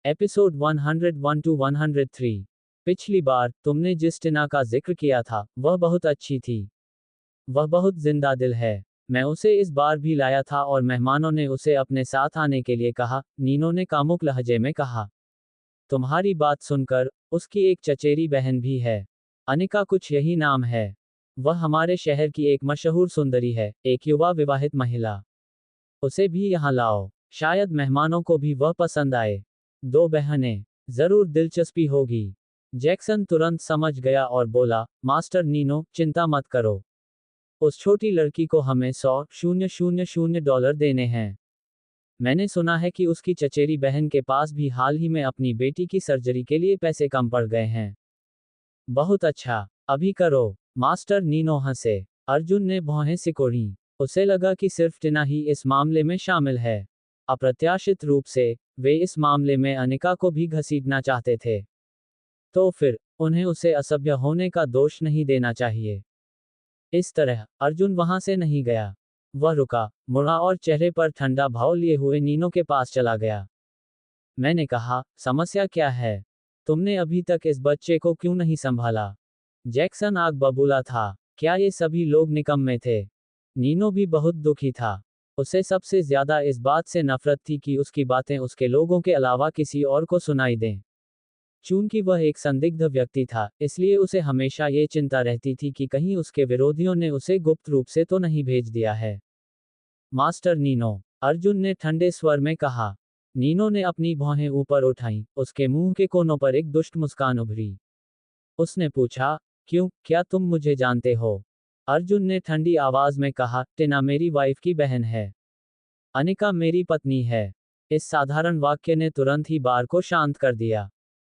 Episode 101 to 103। पिछली बार तुमने जिस टिना का जिक्र किया था वह बहुत अच्छी थी। वह बहुत जिंदा दिल है। मैं उसे इस बार भी लाया था और मेहमानों ने उसे अपने साथ आने के लिए कहा, नीनो ने कामुक लहजे में कहा। तुम्हारी बात सुनकर, उसकी एक चचेरी बहन भी है। अनिका कुछ यही नाम है। वह हमारे शहर की एक मशहूर सुंदरी है, एक युवा विवाहित महिला। उसे भी यहाँ लाओ, शायद मेहमानों को भी वह पसंद आए। दो बहनें, जरूर दिलचस्पी होगी। जैक्सन तुरंत समझ गया और बोला, मास्टर नीनो, चिंता मत करो। उस छोटी लड़की को हमें 100,000 डॉलर देने हैं। मैंने सुना है कि उसकी चचेरी बहन के पास भी हाल ही में अपनी बेटी की सर्जरी के लिए पैसे कम पड़ गए हैं। बहुत अच्छा, अभी करो। मास्टर नीनो हंसे। अर्जुन ने भौहें सिकोड़ी। उसे लगा कि सिर्फ टिना ही इस मामले में शामिल है। अप्रत्याशित रूप से, वे इस मामले में अनिका को भी घसीटना चाहते थे। तो फिर, उन्हें उसे असभ्य होने का दोष नहीं देना चाहिए। इस तरह, अर्जुन वहां से नहीं गया। वह रुका, मुड़ा और चेहरे पर ठंडा भाव लिए हुए नीनो के पास चला गया। मैंने कहा, समस्या क्या है? तुमने अभी तक इस बच्चे को क्यों नहीं संभाला? जैक्सन आग बबूला था। क्या ये सभी लोग निकम्मे थे? नीनो भी बहुत दुखी था। उसे सबसे ज्यादा इस बात से नफरत थी कि उसकी बातें उसके लोगों के अलावा किसी और को सुनाई दें। चूंकि वह एक संदिग्ध व्यक्ति था, इसलिए उसे हमेशा ये चिंता रहती थी कि कहीं उसके विरोधियों ने उसे गुप्त रूप से तो नहीं भेज दिया है। मास्टर नीनो, अर्जुन ने ठंडे स्वर में कहा। नीनो ने अपनी भौहें ऊपर उठाईं, उसके मुंह के कोनों पर एक दुष्ट मुस्कान उभरी। उसने पूछा, क्यों, क्या तुम मुझे जानते हो? अर्जुन ने ठंडी आवाज में कहा, टिना मेरी वाइफ की बहन है। अनिका मेरी पत्नी है। इस साधारण वाक्य ने तुरंत ही बार को शांत कर दिया।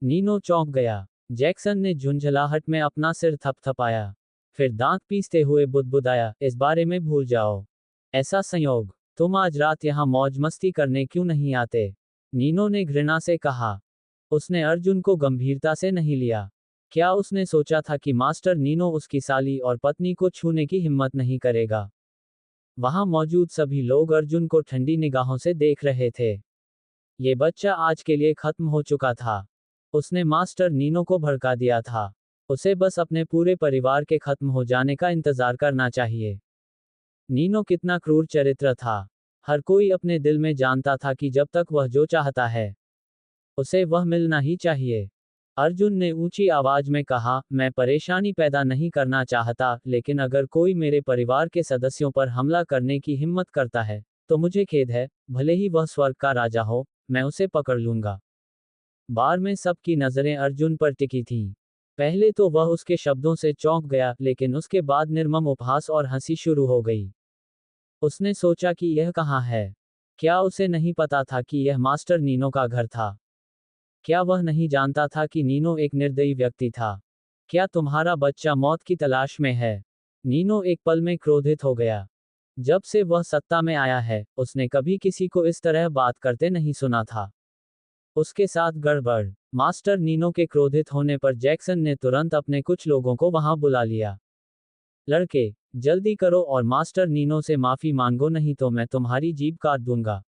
नीनो चौंक गया। जैक्सन ने झुंझलाहट में अपना सिर थपथपाया। फिर दांत पीसते हुए बुदबुदाया, इस बारे में भूल जाओ। ऐसा संयोग, तुम आज रात यहाँ मौज मस्ती करने क्यों नहीं आते? नीनो ने घृणा से कहा। उसने अर्जुन को गंभीरता से नहीं लिया। क्या उसने सोचा था कि मास्टर नीनो उसकी साली और पत्नी को छूने की हिम्मत नहीं करेगा? वहां मौजूद सभी लोग अर्जुन को ठंडी निगाहों से देख रहे थे। ये बच्चा आज के लिए खत्म हो चुका था। उसने मास्टर नीनो को भड़का दिया था। उसे बस अपने पूरे परिवार के खत्म हो जाने का इंतजार करना चाहिए। नीनो कितना क्रूर चरित्र था। हर कोई अपने दिल में जानता था कि जब तक वह जो चाहता है, उसे वह मिलना ही चाहिए। अर्जुन ने ऊंची आवाज में कहा, मैं परेशानी पैदा नहीं करना चाहता, लेकिन अगर कोई मेरे परिवार के सदस्यों पर हमला करने की हिम्मत करता है, तो मुझे खेद है, भले ही वह स्वर्ग का राजा हो, मैं उसे पकड़ लूंगा। बार में सबकी नजरें अर्जुन पर टिकी थीं। पहले तो वह उसके शब्दों से चौंक गया, लेकिन उसके बाद निर्मम उपहास और हंसी शुरू हो गई। उसने सोचा कि यह कहाँ है? क्या उसे नहीं पता था कि यह मास्टर नीनो का घर था? क्या वह नहीं जानता था कि नीनो एक निर्दयी व्यक्ति था? क्या तुम्हारा बच्चा मौत की तलाश में है? नीनो एक पल में क्रोधित हो गया। जब से वह सत्ता में आया है, उसने कभी किसी को इस तरह बात करते नहीं सुना था। उसके साथ गड़बड़। मास्टर नीनो के क्रोधित होने पर जैक्सन ने तुरंत अपने कुछ लोगों को वहां बुला लिया। लड़के, जल्दी करो और मास्टर नीनो से माफी मांगो, नहीं तो मैं तुम्हारी जीभ काट दूंगा।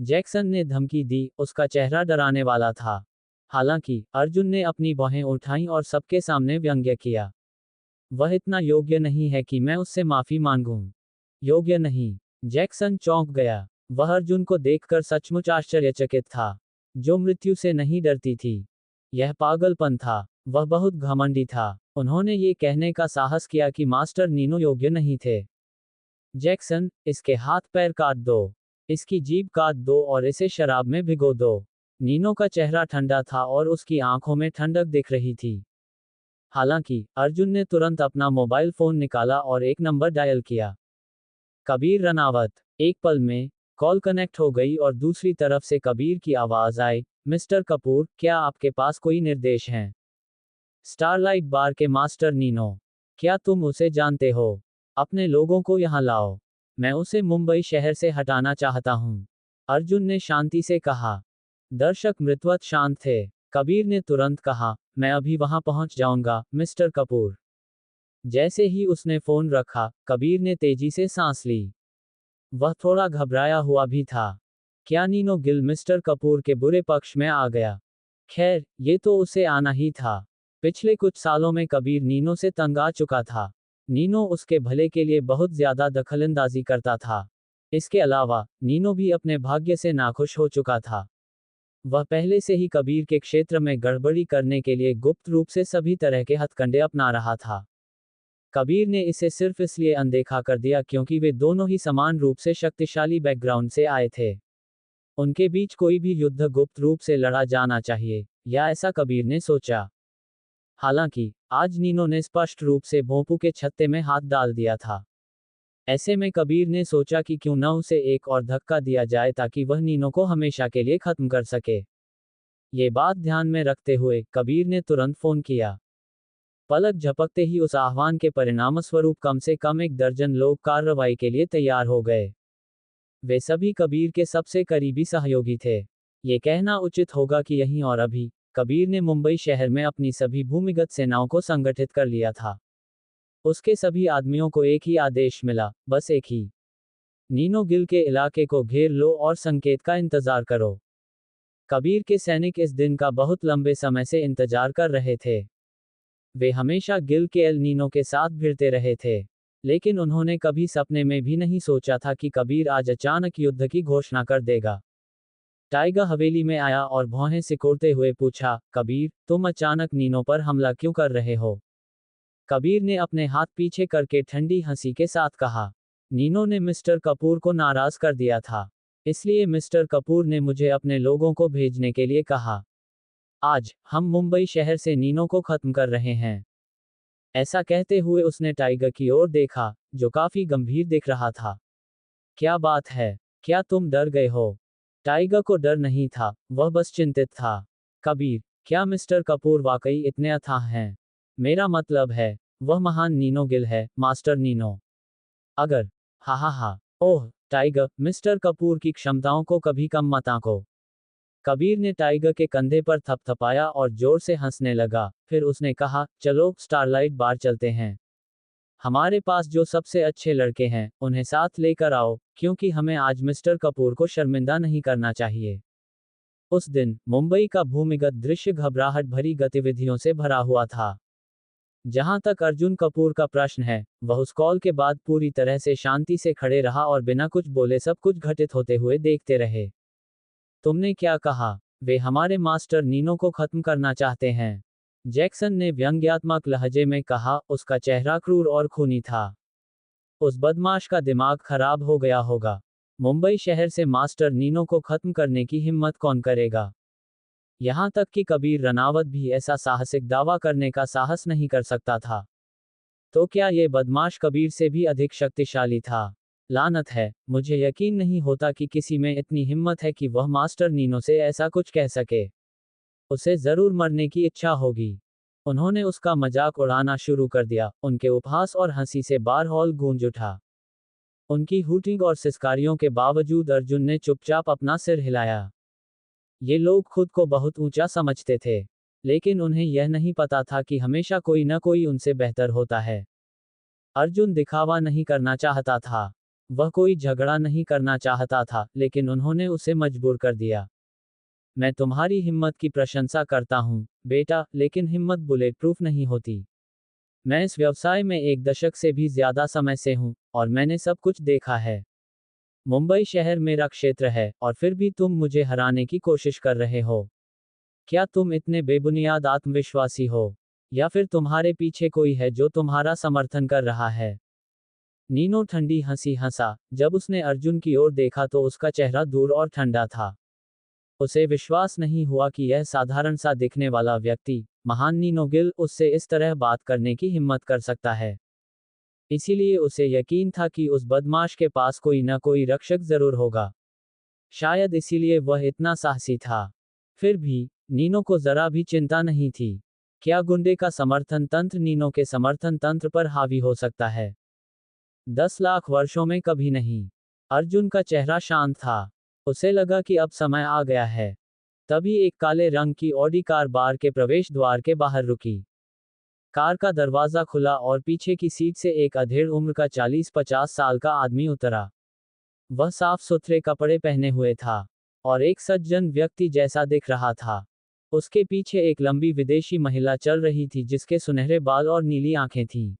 जैक्सन ने धमकी दी, उसका चेहरा डराने वाला था। हालांकि, अर्जुन ने अपनी बाहें उठाईं और सबके सामने व्यंग्य किया। वह इतना योग्य नहीं है कि मैं उससे माफी मांगूं। योग्य नहीं? जैक्सन चौंक गया। वह अर्जुन को देखकर सचमुच आश्चर्यचकित था। जो मृत्यु से नहीं डरती थी। यह पागलपन था। वह बहुत घमंडी था। उन्होंने ये कहने का साहस किया कि मास्टर नीनो योग्य नहीं थे। जैक्सन, इसके हाथ पैर काट दो। इसकी जीभ काट दो और इसे शराब में भिगो दो। नीनो का चेहरा ठंडा था और उसकी आंखों में ठंडक दिख रही थी। हालांकि, अर्जुन ने तुरंत अपना मोबाइल फोन निकाला और एक नंबर डायल किया। कबीर रनावत। एक पल में, कॉल कनेक्ट हो गई और दूसरी तरफ से कबीर की आवाज आई, मिस्टर कपूर, क्या आपके पास कोई निर्देश हैं? स्टारलाइट बार के मास्टर नीनो। क्या तुम उसे जानते हो? अपने लोगों को यहाँ लाओ। मैं उसे मुंबई शहर से हटाना चाहता हूँ। अर्जुन ने शांति से कहा। दर्शक मृतवत शांत थे। कबीर ने तुरंत कहा, मैं अभी वहां पहुंच जाऊंगा, मिस्टर कपूर। जैसे ही उसने फोन रखा, कबीर ने तेजी से सांस ली। वह थोड़ा घबराया हुआ भी था। क्या नीनो गिल मिस्टर कपूर के बुरे पक्ष में आ गया? खैर, ये तो उसे आना ही था। पिछले कुछ सालों में कबीर नीनो से तंग आ चुका था। नीनो उसके भले के लिए बहुत ज्यादा दखलंदाजी करता था। इसके अलावा, नीनो भी अपने भाग्य से नाखुश हो चुका था। वह पहले से ही कबीर के क्षेत्र में गड़बड़ी करने के लिए गुप्त रूप से सभी तरह के हथकंडे अपना रहा था। कबीर ने इसे सिर्फ इसलिए अनदेखा कर दिया क्योंकि वे दोनों ही समान रूप से शक्तिशाली बैकग्राउंड से आए थे। उनके बीच कोई भी युद्ध गुप्त रूप से लड़ा जाना चाहिए, या ऐसा कबीर ने सोचा। हालांकि, आज नीनो ने स्पष्ट रूप से भोंपू के छत्ते में हाथ डाल दिया था। ऐसे में कबीर ने सोचा कि क्यों न उसे एक और धक्का दिया जाए ताकि वह नीनो को हमेशा के लिए खत्म कर सके। ये बात ध्यान में रखते हुए, कबीर ने तुरंत फोन किया। पलक झपकते ही उस आह्वान के परिणामस्वरूप कम से कम 1 दर्जन लोग कार्रवाई के लिए तैयार हो गए। वे सभी कबीर के सबसे करीबी सहयोगी थे। ये कहना उचित होगा कि यहीं और अभी, कबीर ने मुंबई शहर में अपनी सभी भूमिगत सेनाओं को संगठित कर लिया था। उसके सभी आदमियों को एक ही आदेश मिला, बस एक ही। नीनो गिल के इलाके को घेर लो और संकेत का इंतजार करो। कबीर के सैनिक इस दिन का बहुत लंबे समय से इंतजार कर रहे थे। वे हमेशा गिल के एल नीनो के साथ भिड़ते रहे थे, लेकिन उन्होंने कभी सपने में भी नहीं सोचा था कि कबीर आज अचानक युद्ध की घोषणा कर देगा। टाइगर हवेली में आया और भौहें सिकोड़ते हुए पूछा, कबीर, तुम अचानक नीनो पर हमला क्यों कर रहे हो? कबीर ने अपने हाथ पीछे करके ठंडी हंसी के साथ कहा, नीनो ने मिस्टर कपूर को नाराज कर दिया था, इसलिए मिस्टर कपूर ने मुझे अपने लोगों को भेजने के लिए कहा। आज, हम मुंबई शहर से नीनो को खत्म कर रहे हैं। ऐसा कहते हुए उसने टाइगर की ओर देखा, जो काफी गंभीर दिख रहा था। क्या बात है? क्या तुम डर गए हो? टाइगर को डर नहीं था, वह बस चिंतित था। कबीर, क्या मिस्टर कपूर वाकई इतने अथाह हैं? मेरा मतलब है, वह महान नीनो गिल है, मास्टर नीनो। अगर, हा हा हा, ओह, टाइगर, मिस्टर कपूर की क्षमताओं को कभी कम मत आंको। कबीर ने टाइगर के कंधे पर थपथपाया और जोर से हंसने लगा, फिर उसने कहा, चलो, स्टारलाइट बार चलते हैं। हमारे पास जो सबसे अच्छे लड़के हैं, उन्हें साथ लेकर आओ, क्योंकि हमें आज मिस्टर कपूर को शर्मिंदा नहीं करना चाहिए। उस दिन, मुंबई का भूमिगत दृश्य घबराहट भरी गतिविधियों से भरा हुआ था। जहां तक अर्जुन कपूर का प्रश्न है, वह उस कॉल के बाद पूरी तरह से शांति से खड़े रहा और बिना कुछ बोले सब कुछ घटित होते हुए देखते रहे। तुमने क्या कहा? वे हमारे मास्टर नीनो को खत्म करना चाहते हैं, जैक्सन ने व्यंग्यात्मक लहजे में कहा, उसका चेहरा क्रूर और खूनी था। उस बदमाश का दिमाग खराब हो गया होगा। मुंबई शहर से मास्टर नीनो को खत्म करने की हिम्मत कौन करेगा? यहां तक कि कबीर रनावत भी ऐसा साहसिक दावा करने का साहस नहीं कर सकता था। तो क्या ये बदमाश कबीर से भी अधिक शक्तिशाली था? लानत है, मुझे यकीन नहीं होता कि किसी में इतनी हिम्मत है कि वह मास्टर नीनो से ऐसा कुछ कह सके। उसे जरूर मरने की इच्छा होगी। उन्होंने उसका मजाक उड़ाना शुरू कर दिया, उनके उपहास और हंसी से बार हॉल गूंज उठा। उनकी हूटिंग और सिसकारियों के बावजूद अर्जुन ने चुपचाप अपना सिर हिलाया। ये लोग खुद को बहुत ऊंचा समझते थे, लेकिन उन्हें यह नहीं पता था कि हमेशा कोई न कोई उनसे बेहतर होता है। अर्जुन दिखावा नहीं करना चाहता था। वह कोई झगड़ा नहीं करना चाहता था, लेकिन उन्होंने उसे मजबूर कर दिया। मैं तुम्हारी हिम्मत की प्रशंसा करता हूं, बेटा, लेकिन हिम्मत बुलेट प्रूफ नहीं होती। मैं इस व्यवसाय में 1 दशक से भी ज्यादा समय से हूं, और मैंने सब कुछ देखा है। मुंबई शहर मेरा क्षेत्र है, और फिर भी तुम मुझे हराने की कोशिश कर रहे हो। क्या तुम इतने बेबुनियाद आत्मविश्वासी हो? या फिर तुम्हारे पीछे कोई है जो तुम्हारा समर्थन कर रहा है? नीनो ठंडी हंसी हंसा। जब उसने अर्जुन की ओर देखा तो उसका चेहरा दूर और ठंडा था। उसे विश्वास नहीं हुआ कि यह साधारण सा दिखने वाला व्यक्ति, महान नीनो गिल, उससे इस तरह बात करने की हिम्मत कर सकता है। इसीलिए उसे यकीन था कि उस बदमाश के पास कोई न कोई रक्षक जरूर होगा। शायद इसीलिए वह इतना साहसी था। फिर भी, नीनो को जरा भी चिंता नहीं थी। क्या गुंडे का समर्थन तंत्र नीनो के समर्थन तंत्र पर हावी हो सकता है? 10 लाख वर्षों में कभी नहीं। अर्जुन का चेहरा शांत था। उसे लगा कि अब समय आ गया है। तभी एक काले रंग की ऑडी कार बार के प्रवेश द्वार के बाहर रुकी। कार का दरवाजा खुला और पीछे की सीट से एक अधेड़ उम्र का 40-50 साल का आदमी उतरा। वह साफ सुथरे कपड़े पहने हुए था। और एक सज्जन व्यक्ति जैसा दिख रहा था। उसके पीछे एक लंबी विदेशी महिला चल रही थी जिसके सुनहरे बाल और नीली आंखें थीं।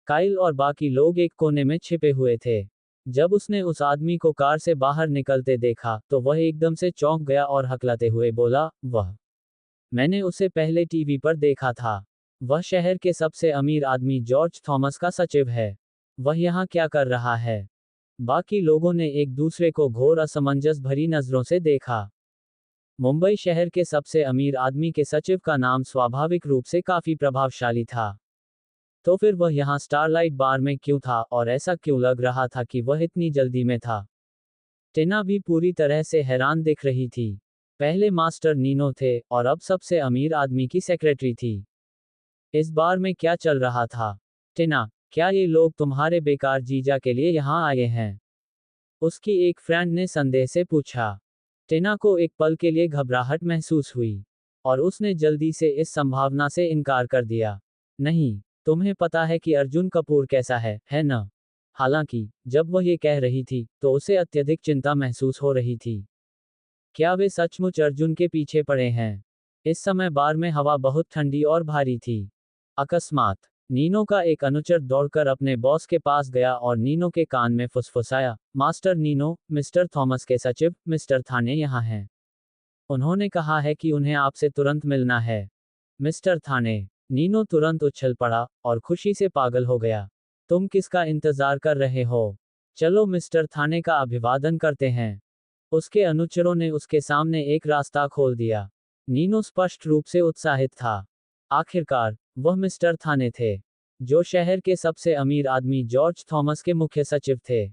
काइल और बाकी लोग एक कोने में छिपे हुए थे। जब उसने उस आदमी को कार से बाहर निकलते देखा तो वह एकदम से चौंक गया और हकलाते हुए बोला, वह, मैंने उसे पहले टीवी पर देखा था। वह शहर के सबसे अमीर आदमी जॉर्ज थॉमस का सचिव है। वह यहाँ क्या कर रहा है? बाकी लोगों ने एक दूसरे को घोर असमंजस भरी नजरों से देखा। मुंबई शहर के सबसे अमीर आदमी के सचिव का नाम स्वाभाविक रूप से काफी प्रभावशाली था। तो फिर वह यहाँ स्टारलाइट बार में क्यों था और ऐसा क्यों लग रहा था कि वह इतनी जल्दी में था? टिना भी पूरी तरह से हैरान दिख रही थी। पहले मास्टर नीनो थे और अब सबसे अमीर आदमी की सेक्रेटरी थी। इस बार में क्या चल रहा था? टिना, क्या ये लोग तुम्हारे बेकार जीजा के लिए यहाँ आए हैं? उसकी एक फ्रेंड ने संदेह से पूछा। टिना को एक पल के लिए घबराहट महसूस हुई और उसने जल्दी से इस संभावना से इनकार कर दिया। नहीं, तुम्हें पता है कि अर्जुन कपूर कैसा है ना? हालांकि जब वह ये कह रही थी तो उसे अत्यधिक चिंता महसूस हो रही थी। क्या वे सचमुच अर्जुन के पीछे पड़े हैं? इस समय बार में हवा बहुत ठंडी और भारी थी। अकस्मात नीनो का एक अनुचर दौड़कर अपने बॉस के पास गया और नीनो के कान में फुसफुसाया, मास्टर नीनो, मिस्टर थॉमस के सचिव, मिस्टर थाने यहाँ हैं। उन्होंने कहा है कि उन्हें आपसे तुरंत मिलना है। मिस्टर थाने। नीनो तुरंत उछल पड़ा और खुशी से पागल हो गया। तुम किसका इंतजार कर रहे हो? चलो मिस्टर थाने का अभिवादन करते हैं। उसके अनुचरों ने उसके सामने एक रास्ता खोल दिया। नीनो स्पष्ट रूप से उत्साहित था। आखिरकार वह मिस्टर थाने थे, जो शहर के सबसे अमीर आदमी जॉर्ज थॉमस के मुख्य सचिव थे।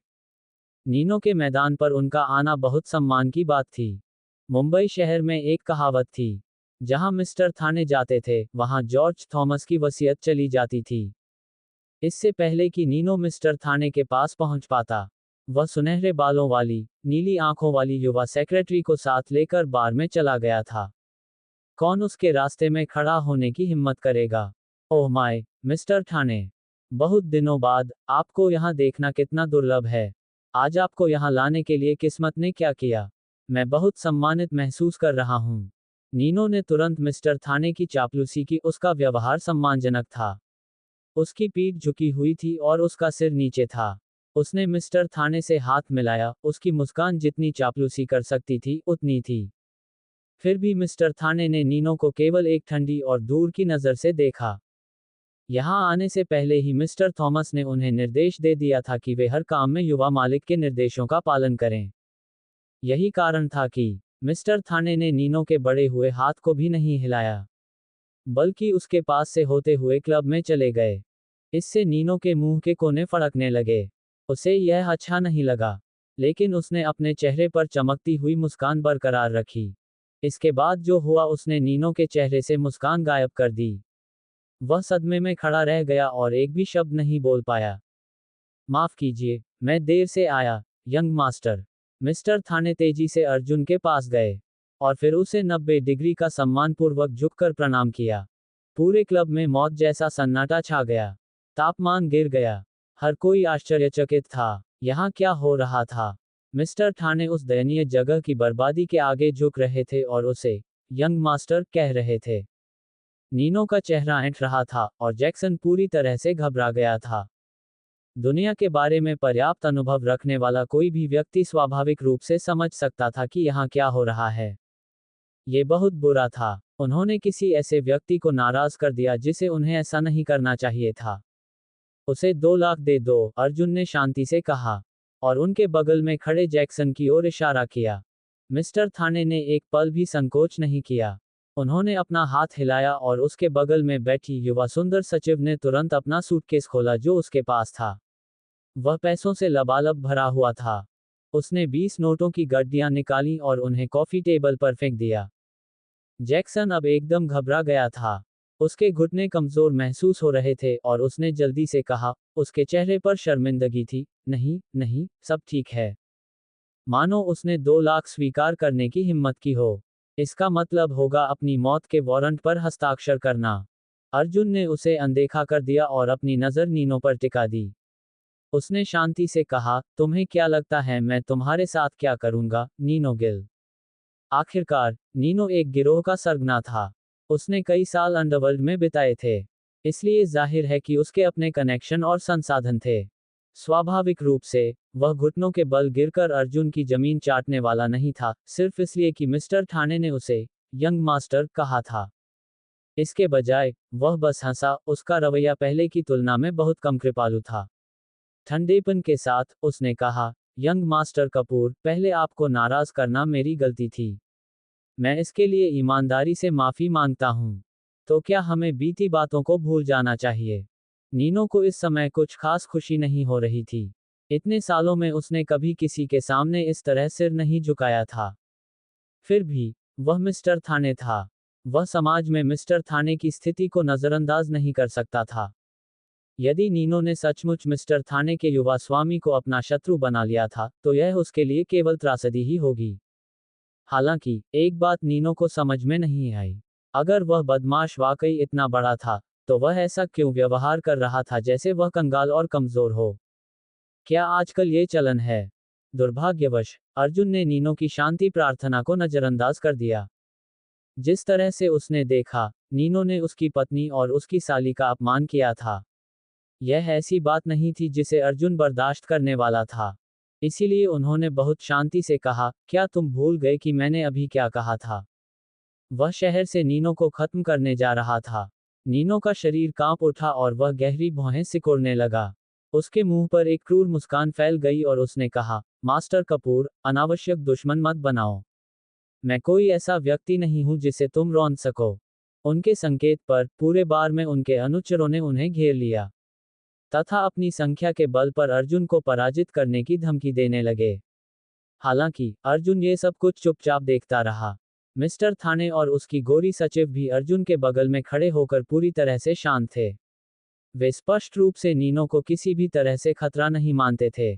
नीनो के मैदान पर उनका आना बहुत सम्मान की बात थी। मुंबई शहर में एक कहावत थी, जहां मिस्टर थाने जाते थे वहां जॉर्ज थॉमस की वसीयत चली जाती थी। इससे पहले कि नीनो मिस्टर थाने के पास पहुंच पाता, वह सुनहरे बालों वाली, नीली आंखों वाली युवा सेक्रेटरी को साथ लेकर बार में चला गया था। कौन उसके रास्ते में खड़ा होने की हिम्मत करेगा? ओह माय, मिस्टर ठाणे, बहुत दिनों बाद आपको यहाँ देखना कितना दुर्लभ है। आज आपको यहाँ लाने के लिए किस्मत ने क्या किया? मैं बहुत सम्मानित महसूस कर रहा हूँ। नीनो ने तुरंत मिस्टर थाने की चापलूसी की। उसका व्यवहार सम्मानजनक था। उसकी पीठ झुकी हुई थी और उसका सिर नीचे था। उसने मिस्टर थाने से हाथ मिलाया। उसकी मुस्कान जितनी चापलूसी कर सकती थी उतनी थी। फिर भी मिस्टर थाने ने नीनो को केवल एक ठंडी और दूर की नज़र से देखा। यहाँ आने से पहले ही मिस्टर थॉमस ने उन्हें निर्देश दे दिया था कि वे हर काम में युवा मालिक के निर्देशों का पालन करें। यही कारण था कि मिस्टर थाने ने नीनो के बढ़े हुए हाथ को भी नहीं हिलाया, बल्कि उसके पास से होते हुए क्लब में चले गए। इससे नीनो के मुंह के कोने फड़कने लगे। उसे यह अच्छा नहीं लगा, लेकिन उसने अपने चेहरे पर चमकती हुई मुस्कान बरकरार रखी। इसके बाद जो हुआ उसने नीनो के चेहरे से मुस्कान गायब कर दी। वह सदमे में खड़ा रह गया और एक भी शब्द नहीं बोल पाया। माफ कीजिए, मैं देर से आया, यंग मास्टर। मिस्टर थाने तेजी से अर्जुन के पास गए और फिर उसे 90 डिग्री का सम्मानपूर्वक झुककर प्रणाम किया। पूरे क्लब में मौत जैसा सन्नाटा छा गया। तापमान गिर गया। हर कोई आश्चर्यचकित था। यहाँ क्या हो रहा था? मिस्टर ठाणे उस दयनीय जगह की बर्बादी के आगे झुक रहे थे और उसे यंग मास्टर कह रहे थे। नीनो का चेहरा ऐंठ रहा था और जैक्सन पूरी तरह से घबरा गया था। दुनिया के बारे में पर्याप्त अनुभव रखने वाला कोई भी व्यक्ति स्वाभाविक रूप से समझ सकता था कि यहाँ क्या हो रहा है। ये बहुत बुरा था। उन्होंने किसी ऐसे व्यक्ति को नाराज कर दिया जिसे उन्हें ऐसा नहीं करना चाहिए था। उसे 2 लाख दे दो, अर्जुन ने शांति से कहा और उनके बगल में खड़े जैक्सन की ओर इशारा किया। मिस्टर थाने ने एक पल भी संकोच नहीं किया। उन्होंने अपना हाथ हिलाया और उसके बगल में बैठी युवा सुंदर सचिव ने तुरंत अपना सूटकेस खोला जो उसके पास था। वह पैसों से लबालब भरा हुआ था। उसने 20 नोटों की गड्डियां निकाली और उन्हें कॉफी टेबल पर फेंक दिया। जैक्सन अब एकदम घबरा गया था। उसके घुटने कमजोर महसूस हो रहे थे और उसने जल्दी से कहा, उसके चेहरे पर शर्मिंदगी थी, नहीं, नहीं, सब ठीक है। मानो उसने 2 लाख स्वीकार करने की हिम्मत की हो। इसका मतलब होगा अपनी मौत के वारंट पर हस्ताक्षर करना। अर्जुन ने उसे अनदेखा कर दिया और अपनी नज़र नीनो पर टिका दी। उसने शांति से कहा, तुम्हें क्या लगता है मैं तुम्हारे साथ क्या करूंगा, नीनो गिल? आखिरकार नीनो एक गिरोह का सरगना था। उसने कई साल अंडरवर्ल्ड में बिताए थे, इसलिए जाहिर है कि उसके अपने कनेक्शन और संसाधन थे। स्वाभाविक रूप से वह घुटनों के बल गिरकर अर्जुन की जमीन चाटने वाला नहीं था, सिर्फ इसलिए कि मिस्टर ठाणे ने उसे यंग मास्टर कहा था। इसके बजाय वह बस हंसा। उसका रवैया पहले की तुलना में बहुत कम कृपालु था। ठंडेपन के साथ उसने कहा, यंग मास्टर कपूर, पहले आपको नाराज करना मेरी गलती थी। मैं इसके लिए ईमानदारी से माफी मांगता हूँ। तो क्या हमें बीती बातों को भूल जाना चाहिए? नीनो को इस समय कुछ खास खुशी नहीं हो रही थी। इतने सालों में उसने कभी किसी के सामने इस तरह सिर नहीं झुकाया था। फिर भी वह मिस्टर थाने था। वह समाज में मिस्टर थाने की स्थिति को नजरअंदाज नहीं कर सकता था। यदि नीनो ने सचमुच मिस्टर थाने के युवा स्वामी को अपना शत्रु बना लिया था, तो यह उसके लिए केवल त्रासदी ही होगी। हालांकि एक बात नीनो को समझ में नहीं आई। अगर वह बदमाश वाकई इतना बड़ा था, तो वह ऐसा क्यों व्यवहार कर रहा था जैसे वह कंगाल और कमजोर हो? क्या आजकल ये चलन है? दुर्भाग्यवश अर्जुन ने नीनो की शांति प्रार्थना को नजरअंदाज कर दिया। जिस तरह से उसने देखा, नीनो ने उसकी पत्नी और उसकी साली का अपमान किया था। यह ऐसी बात नहीं थी जिसे अर्जुन बर्दाश्त करने वाला था। इसीलिए उन्होंने बहुत शांति से कहा, क्या तुम भूल गए कि मैंने अभी क्या कहा था? वह शहर से नीनो को खत्म करने जा रहा था। नीनो का शरीर कांप उठा और वह गहरी भौहें सिकोड़ने लगा। उसके मुंह पर एक क्रूर मुस्कान फैल गई और उसने कहा, मास्टर कपूर, अनावश्यक दुश्मन मत बनाओ। मैं कोई ऐसा व्यक्ति नहीं हूं जिसे तुम रौंद सको। उनके संकेत पर पूरे बार में उनके अनुचरों ने उन्हें घेर लिया तथा अपनी संख्या के बल पर अर्जुन को पराजित करने की धमकी देने लगे। हालांकि अर्जुन ये सब कुछ चुपचाप देखता रहा। मिस्टर थाने और उसकी गोरी सचिव भी अर्जुन के बगल में खड़े होकर पूरी तरह से शांत थे। वे स्पष्ट रूप से नीनो को किसी भी तरह से खतरा नहीं मानते थे।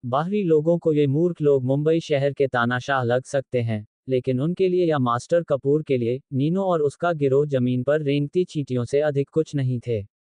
बाहरी लोगों को ये मूर्ख लोग मुंबई शहर के तानाशाह लग सकते हैं, लेकिन उनके लिए या मास्टर कपूर के लिए नीनो और उसका गिरोह जमीन पर रेंगती चींटियों से अधिक कुछ नहीं थे।